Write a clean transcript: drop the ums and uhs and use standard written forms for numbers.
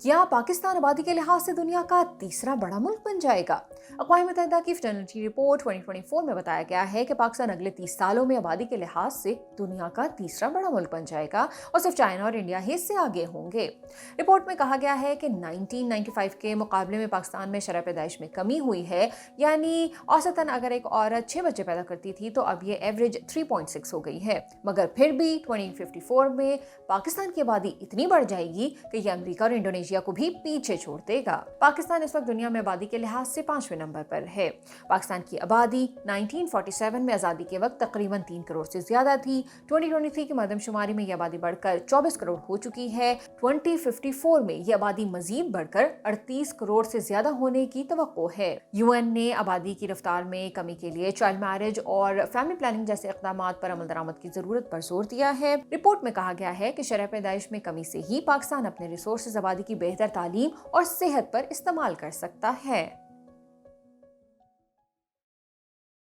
क्या पाकिस्तान आबादी के लिहाज से दुनिया का तीसरा बड़ा मुल्क बन जाएगा? अक़वाम मुत्तहिदा की फर्टिलिटी रिपोर्ट 2024 में बताया गया है कि पाकिस्तान अगले 30 सालों में आबादी के लिहाज से दुनिया का तीसरा बड़ा मुल्क बन जाएगा और सिर्फ चाइना और इंडिया ही इससे आगे होंगे। रिपोर्ट में कहा गया है कि 1995 के मुकाबले में पाकिस्तान में शरह पैदाइश में कमी हुई है, यानी औसतन अगर एक औरत 6 बच्चे पैदा करती थी तो अब ये एवरेज 3.6 हो गई है। मगर फिर भी 2054 में पाकिस्तान की आबादी इतनी बढ़ जाएगी कि ये अमेरिका और इंडोनेशिया को भी पीछे छोड़ देगा। पाकिस्तान इस वक्त दुनिया में आबादी के लिहाज से 5वें नंबर पर है। पाकिस्तान की आबादी 1947 में आज़ादी के वक्त तकरीबन 3 करोड़ से ज्यादा थी। 2023 की मरदमशुमारी में यह आबादी बढ़कर 24 करोड़ हो चुकी है। 2054 में यह आबादी मजीद बढ़कर 38 करोड़ से ज्यादा होने की तवक्को है। यूएन ने आबादी की रफ्तार में कमी के लिए चाइल्ड मैरिज और फैमिली प्लानिंग जैसे इक़दाम पर अमल दरामद की जरूरत पर जोर दिया है। रिपोर्ट में कहा गया है कि शरह पैदाइश में कमी से ही पाकिस्तान अपने रिसोर्सेज आबादी की बेहतर तालीम और सेहत पर इस्तेमाल कर सकता है।